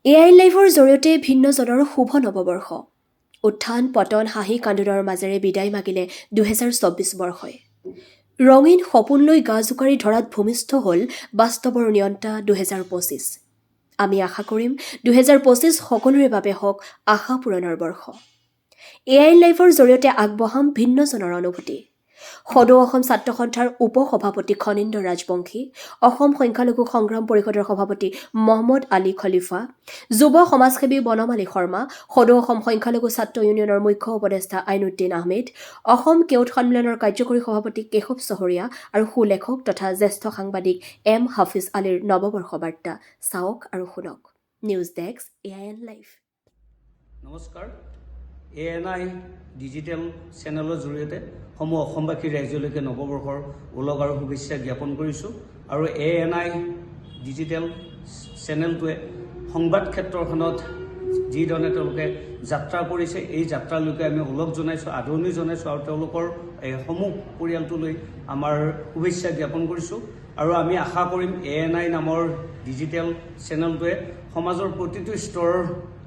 AI লাইভৰ জৰিয়তে ভিন্নজনৰ শুভ নৱবৰ্ষ। উত্থান পতন হাঁহি কান্দোনৰ মাজেৰে বিদায় মাগিলে ২০২৪ বৰ্ষই। ৰঙীন সপোন লৈ গা জোকাৰি ধৰাত ভূমিষ্ঠ হ'ল বাস্তৱৰ নিয়ন্তা ২০২৫। আমি আশা কৰিম ২০২৫ সকলোৰে বাবে হওক আশা পূৰণৰ বৰ্ষ। এআই লাইভৰ জৰিয়তে আগবঢ়াম ভিন্নজনৰ অনুভূতি। সদৌ অসম ছাত্ৰ সন্থাৰ উপ সভাপতি খনীন্দ্ৰ ৰাজবংশী, অসম সংখ্যালঘু সংগ্ৰাম পৰিষদৰ সভাপতি মহম্মদ আলী খলিফা, যুৱ সমাজসেৱী বনমালী শৰ্মা, সদৌ অসম সংখ্যালঘু ছাত্ৰ ইউনিয়নৰ মুখ্য উপদেষ্টা আইনুদ্দিন আহমেদ, অসম কেওট সন্মিলনৰ কাৰ্যকৰী সভাপতি কেশৱ চহৰীয়া আৰু সুলেখক তথা জ্যেষ্ঠ সাংবাদিক এম হাফিজ আলীৰ নৱবৰ্ষ বাৰ্তা চাওক আৰু শুনক। News desk AIN live. নমস্কাৰ। ANI ডিজিটেল চেনেলৰ জৰিয়তে সমূহ অসমবাসীৰ ৰাইজলৈকে নৱবৰ্ষৰ ওলগ আৰু শুভেচ্ছা জ্ঞাপন কৰিছোঁ। আৰু ANI ডিজিটেল চেনেলটোৱে সংবাদ ক্ষেত্ৰখনত যিধৰণে তেওঁলোকে যাত্ৰা কৰিছে, এই যাত্ৰালৈকে আমি ওলগ জনাইছোঁ, আদৰণি জনাইছোঁ আৰু তেওঁলোকৰ সমূহ পৰিয়ালটোলৈ আমাৰ শুভেচ্ছা জ্ঞাপন কৰিছোঁ। আৰু আমি আশা কৰিম ANI নামৰ ডিজিটেল চেনেলটোৱে সমাজৰ প্ৰতিটো স্তৰৰ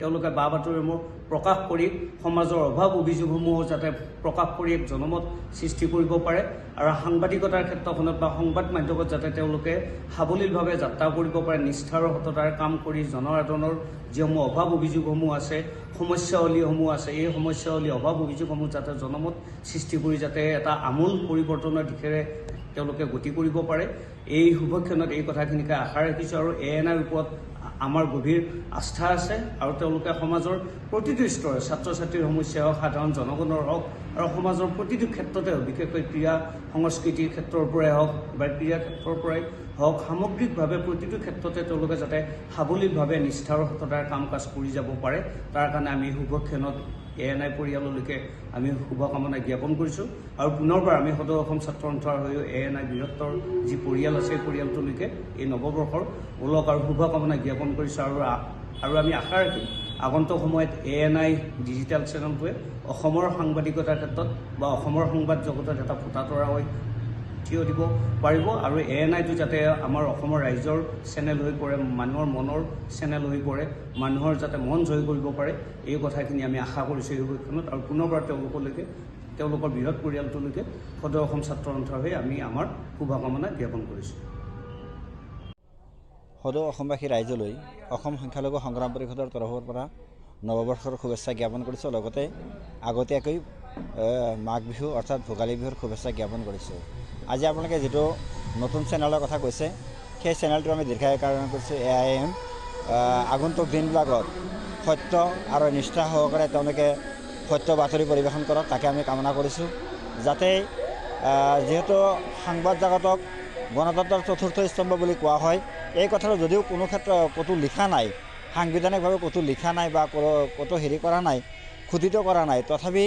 তেওঁলোকে বা বাতৰিসমূহ প্ৰকাশ কৰি সমাজৰ অভাৱ অভিযোগসমূহ যাতে প্ৰকাশ কৰি এক জনমত সৃষ্টি কৰিব পাৰে আৰু সাংবাদিকতাৰ ক্ষেত্ৰখনত বা সংবাদ মাধ্যমত যাতে তেওঁলোকে সাৱলীলভাৱে যাত্ৰা কৰিব পাৰে, নিষ্ঠাৰ সততাৰ কাম কৰি জনসাধাৰণৰ যিসমূহ অভাৱ অভিযোগসমূহ আছে, সমস্যাৱলীসমূহ আছে, এই সমস্যাৱলী অভাৱ অভিযোগসমূহ যাতে জনমত সৃষ্টি কৰি যাতে এটা আমূল পৰিৱৰ্তনৰ দিশেৰে তেওঁলোকে গতি কৰিব পাৰে, এই শুভক্ষণত এই কথাখিনিকে আশা ৰাখিছোঁ। আৰু ANIৰ ওপৰত আমাৰ গভীৰ আস্থা আছে আৰু তেওঁলোকে সমাজৰ প্ৰতিটো স্তৰৰ ছাত্ৰ ছাত্ৰীৰ সমস্যা হওক, সাধাৰণ জনগণৰ হওক আৰু সমাজৰ প্ৰতিটো ক্ষেত্ৰতে হওক, বিশেষকৈ ক্ৰীড়া সংস্কৃতিৰ ক্ষেত্ৰৰ পৰাই হওক বা ক্ৰীড়া ক্ষেত্ৰৰ পৰাই হওক, সামগ্ৰিকভাৱে প্ৰতিটো ক্ষেত্ৰতে তেওঁলোকে যাতে সাৱলীলভাৱে নিষ্ঠাৰ সততাৰ কাম কাজ কৰি যাব পাৰে, তাৰ কাৰণে আমি শুভক্ষণত ANI পৰিয়াললৈকে আমি শুভকামনা জ্ঞাপন কৰিছোঁ। আৰু পুনৰবাৰ আমি সদৌ অসম ছাত্ৰ সন্থাৰ হৈও ANI বৃহত্তৰ যি পৰিয়াল আছে, পৰিয়ালটোলৈকে এই নৱবৰ্ষৰ ওলগ আৰু শুভকামনা জ্ঞাপন কৰিছোঁ। আৰু আমি আশা ৰাখিম আগন্তুক সময়ত ANI ডিজিটেল চেনেলটোৱে অসমৰ সাংবাদিকতাৰ ক্ষেত্ৰত বা অসমৰ সংবাদ জগতত এটা ফুটাতৰা হৈ থিয় দিব পাৰিব আৰু ANIটো যাতে আমাৰ অসমৰ ৰাইজৰ চেনেল হৈ পৰে, মানুহৰ মনৰ চেনেল হৈ পৰে, মানুহৰ যাতে মন জয় কৰিব পাৰে, এই কথাখিনি আমি আশা কৰিছোঁ এই সময়খনত। আৰু পুনৰবাৰ তেওঁলোকৰ বৃহৎ পৰিয়ালটোলৈকে সদৌ অসম ছাত্ৰ সন্থাৰ হৈ আমি আমাৰ শুভকামনা জ্ঞাপন কৰিছোঁ। সদৌ অসমবাসী ৰাইজলৈ অসম সংখ্যালঘু সংগ্ৰাম পৰিষদৰ তৰফৰ পৰা নৱবৰ্ষৰ শুভেচ্ছা জ্ঞাপন কৰিছোঁ। লগতে আগতীয়াকৈ মাঘ বিহু অৰ্থাৎ ভোগালী বিহুৰ শুভেচ্ছা জ্ঞাপন কৰিছোঁ। আজি আপোনালোকে যিটো নতুন চেনেলৰ কথা কৈছে, সেই চেনেলটো আমি দীৰ্ঘায়িত কৰিছোঁ AIN। আগন্তুক দিনবিলাকত সত্য আৰু নিষ্ঠা সহকাৰে তেওঁলোকে সত্য বাতৰি পৰিৱেশন কৰক, তাকে আমি কামনা কৰিছোঁ। যাতে যিহেতু সংবাদ জগতক গণতন্ত্ৰৰ চতুৰ্থ স্তম্ভ বুলি কোৱা হয়, এই কথাটো যদিও কোনো ক'তো লিখা নাই, সাংবিধানিকভাৱে ক'তো লিখা নাই বা ক'তো হেৰি কৰা নাই, খোদিত কৰা নাই, তথাপি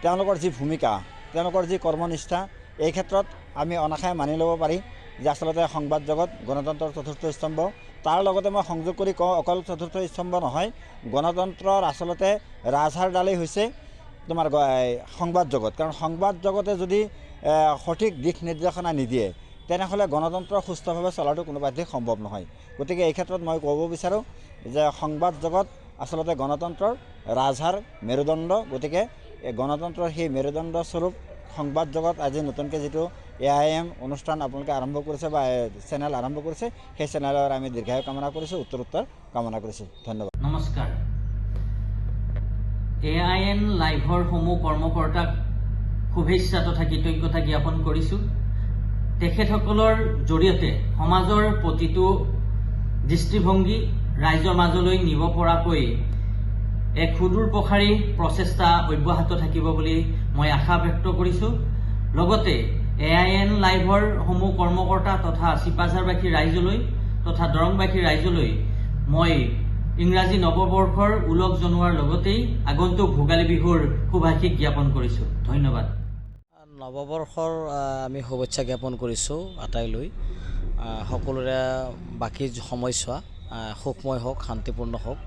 তেওঁলোকৰ যি ভূমিকা, তেওঁলোকৰ যি কৰ্মনিষ্ঠা, এই ক্ষেত্ৰত আমি অনাশাৰে মানি ল'ব পাৰি যে আচলতে সংবাদ জগত গণতন্ত্ৰৰ চতুৰ্থ স্তম্ভ। তাৰ লগতে মই সংযোগ কৰি কওঁ, অকল চতুৰ্থ স্তম্ভ নহয়, গণতন্ত্ৰৰ আচলতে ৰাজহাড়ডালেই হৈছে তোমাৰ সংবাদ জগত। কাৰণ সংবাদ জগতে যদি সঠিক দিশ নিৰ্দেশনা নিদিয়ে, তেনেহ'লে গণতন্ত্ৰ সুস্থভাৱে চলাটো কোনোপধ্যেই সম্ভৱ নহয়। গতিকে এই ক্ষেত্ৰত মই ক'ব বিচাৰোঁ যে সংবাদ জগত আচলতে গণতন্ত্ৰৰ ৰাজহাড়, মেৰুদণ্ড। গতিকে গণতন্ত্ৰৰ সেই মেৰুদণ্ড স্বৰূপ সংবাদ জগত আজি নতুনকৈ যিটো AIM অনুষ্ঠান আপোনালোকে আৰম্ভ কৰিছে বা চেনেল আৰম্ভ কৰিছে, সেই চেনেলৰ আমি দীৰ্ঘায়ু কামনা কৰিছোঁ, উত্তৰ কামনা কৰিছোঁ। ধন্যবাদ। নমস্কাৰ। AIN লাইভৰ সমূহ কৰ্মকৰ্তাক শুভেচ্ছা তথা কৃতজ্ঞতা জ্ঞাপন কৰিছোঁ। তেখেতসকলৰ জৰিয়তে সমাজৰ প্ৰতিটো দৃষ্টিভংগী ৰাইজৰ মাজলৈ নিব পৰাকৈ এক সুদূৰ প্ৰসাৰী প্ৰচেষ্টা অব্যাহত থাকিব বুলি মই আশা ব্যক্ত কৰিছোঁ। লগতে AIN লাইভৰ সমূহ কৰ্মকৰ্তা তথা চিপাঝাৰবাসী ৰাইজলৈ তথা দৰংবাসী ৰাইজলৈ মই ইংৰাজী নৱবৰ্ষৰ ওলগ জনোৱাৰ লগতেই আগন্তুক ভোগালী বিহুৰ শুভাশীষ জ্ঞাপন কৰিছোঁ। ধন্যবাদ। নৱবৰ্ষৰ আমি শুভেচ্ছা জ্ঞাপন কৰিছোঁ আটাইলৈ। সকলোৰে বাকী সময়ছোৱা সুখময় হওক, শান্তিপূৰ্ণ হওক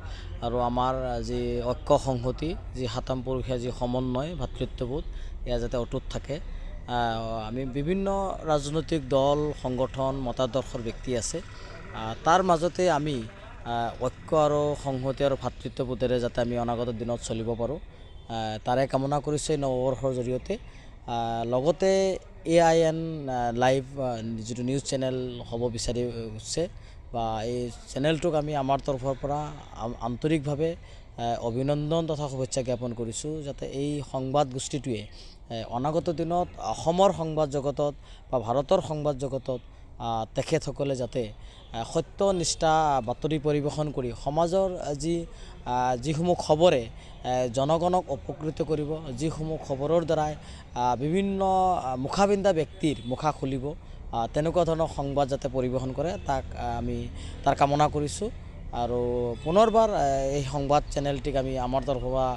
আৰু আমাৰ যি ঐক্য সংহতি, যি সাতাম পুৰুষীয়া যি সমন্বয়, ভাতৃত্ববোধ, এয়া যাতে অটুট থাকে। আমি বিভিন্ন ৰাজনৈতিক দল, সংগঠন, মতাদৰ্শৰ ব্যক্তি আছে, তাৰ মাজতে আমি ঐক্য আৰু সংহতি আৰু ভাতৃত্ববোধেৰে যাতে আমি অনাগত দিনত চলিব পাৰোঁ, তাৰে কামনা কৰিছোঁ এই নৱবৰ্ষৰ জৰিয়তে। লগতে AIN লাইভ যিটো নিউজ চেনেল হ'ব বিচাৰিছে বা এই চেনেলটোক আমি আমাৰ তৰফৰ পৰা আন্তৰিকভাৱে অভিনন্দন তথা শুভেচ্ছা জ্ঞাপন কৰিছোঁ, যাতে এই সংবাদ গোষ্ঠীটোৱে অনাগত দিনত অসমৰ সংবাদ জগতত বা ভাৰতৰ সংবাদ জগতত তেখেতসকলে যাতে সত্যনিষ্ঠা বাতৰি পৰিৱেশন কৰি সমাজৰ যিসমূহ খবৰে জনগণক উপকৃত কৰিব, যিসমূহ খবৰৰ দ্বাৰাই বিভিন্ন মুখাবিন্দা ব্যক্তিৰ মুখা খুলিব, তেনেকুৱা ধৰণৰ সংবাদ যাতে পৰিৱেশন কৰে তাক আমি তাৰ কামনা কৰিছোঁ। আৰু পুনৰবাৰ এই সংবাদ চেনেলটিক আমি আমাৰ তৰফৰ পৰা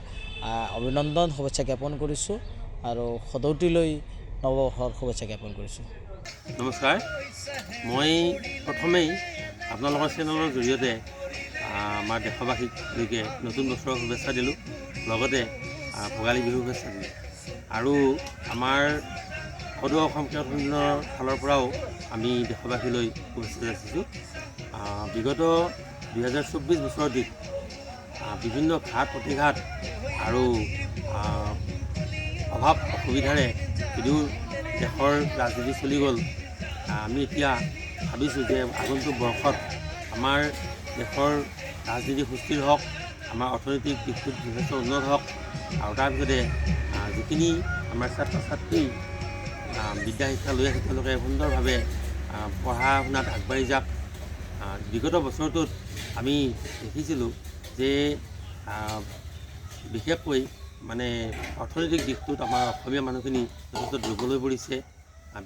অভিনন্দন শুভেচ্ছা জ্ঞাপন কৰিছোঁ আৰু সদৌতিলৈ নৱবৰ্ষৰ শুভেচ্ছা জ্ঞাপন কৰিছোঁ। নমস্কাৰ, মই প্ৰথমেই আপোনালোকৰ চেনেলৰ জৰিয়তে আমাৰ দেশবাসীলৈকে নতুন বছৰৰ শুভেচ্ছা দিলোঁ, লগতে ভোগালী বিহুৰ শুভেচ্ছা দিলোঁ। আৰু আমাৰ সদৌ অসম ক্ৰীড়া সন্মিলনৰ ফালৰ পৰাও আমি দেশবাসীলৈ শুভেচ্ছা যাচিছোঁ। বিগত 2024 বছৰটিত বিভিন্ন ঘাট প্ৰতিঘাত আৰু অভাৱ অসুবিধাৰে যদিও দেশৰ ৰাজনীতি চলি গ'ল, আমি এতিয়া ভাবিছোঁ যে আগন্তুক বৰ্ষত আমাৰ দেশৰ ৰাজনীতি সুস্থিৰ হওক, আমাৰ অৰ্থনৈতিক দিশটোত যথেষ্ট উন্নত হওক, আৰু তাৰ পিছতে যিখিনি আমাৰ ছাত্ৰ ছাত্ৰী বিদ্যা শিক্ষা লৈ আছে তেওঁলোকে সুন্দৰভাৱে পঢ়া শুনাত আগবাঢ়ি যাওক। বিগত বছৰটোত আমি দেখিছিলোঁ যে বিশেষকৈ মানে অৰ্থনৈতিক দিশটোত আমাৰ অসমীয়া মানুহখিনি যথেষ্ট দুৰ্বল হৈ পৰিছে।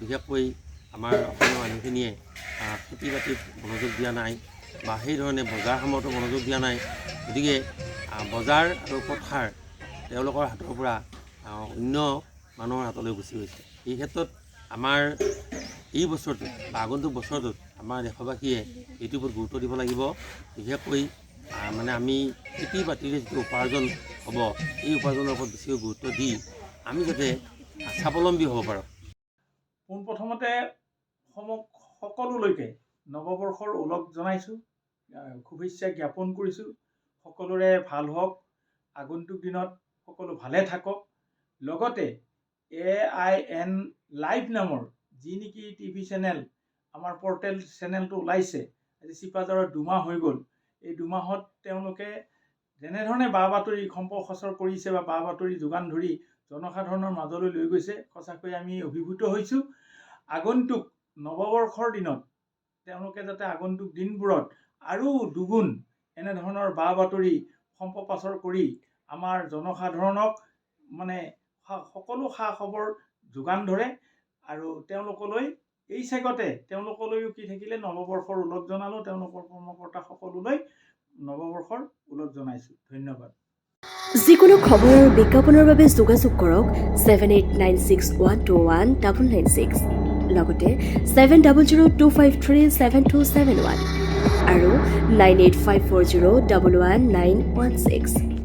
বিশেষকৈ আমাৰ অসমীয়া মানুহখিনিয়ে খেতি বাতিত মনোযোগ দিয়া নাই বা সেইধৰণে বজাৰ সমাৰতো মনোযোগ দিয়া নাই। গতিকে বজাৰ আৰু পথাৰ তেওঁলোকৰ হাতৰ পৰা অন্য মানুহৰ হাতলৈ গুচি গৈছে। এই ক্ষেত্ৰত আমাৰ এই বছৰটোত বা আগন্তুক বছৰটোত আমাৰ দেশবাসীয়ে এইটোৰ ওপৰত গুৰুত্ব দিব লাগিব। বিশেষকৈ মানে আমি খেতি বাতিৰে যিটো উপাৰ্জন হ'ব, এই উপাৰ্জনৰ ওপৰত বেছিকৈ গুৰুত্ব দি আমি যাতে স্বাৱলম্বী হ'ব পাৰোঁ। পোনপ্ৰথমতে সকলোলৈকে নৱবৰ্ষৰ ওলগ জনাইছোঁ, শুভেচ্ছা জ্ঞাপন কৰিছোঁ। সকলোৰে ভাল হওক, আগন্তুক দিনত সকলো ভালে থাকক। লগতে AIN লাইভ নামৰ যি নেকি টিভি চেনেল, আমাৰ পৰ্টেল চেনেলটো ওলাইছে, আজি চিপাঝাৰত 2 মাহ হৈ গ'ল। এই 2 মাহত তেওঁলোকে যেনেধৰণে বা বাতৰি সম্প্ৰচাৰ কৰিছে বা বা বাতৰি যোগান ধৰি জনসাধাৰণৰ মাজলৈ লৈ গৈছে, সঁচাকৈ আমি অভিভূত হৈছোঁ। আগন্তুক নৱবৰ্ষৰ দিনত তেওঁলোকে যাতে আগন্তুক দিনবোৰত আৰু দুগুণ এনেধৰণৰ বা বাতৰি সম্প্ৰচাৰ কৰি আমাৰ জনসাধাৰণক মানে সকলো খা খবৰ যোগান ধৰে। আৰু তেওঁলোকলৈ এই চেগতে তেওঁলোকলৈও কি থাকিলে নৱবৰ্ষৰ ওলগ জনালোঁ, তেওঁলোকৰ কৰ্মকৰ্তা সকলোলৈ নৱবৰ্ষৰ ওলগ জনাইছোঁ। ধন্যবাদ। যিকোনো খবৰ আৰু বিজ্ঞাপনৰ বাবে যোগাযোগ কৰক 7896121996, লগতে 7002537271 আৰু 9854011916।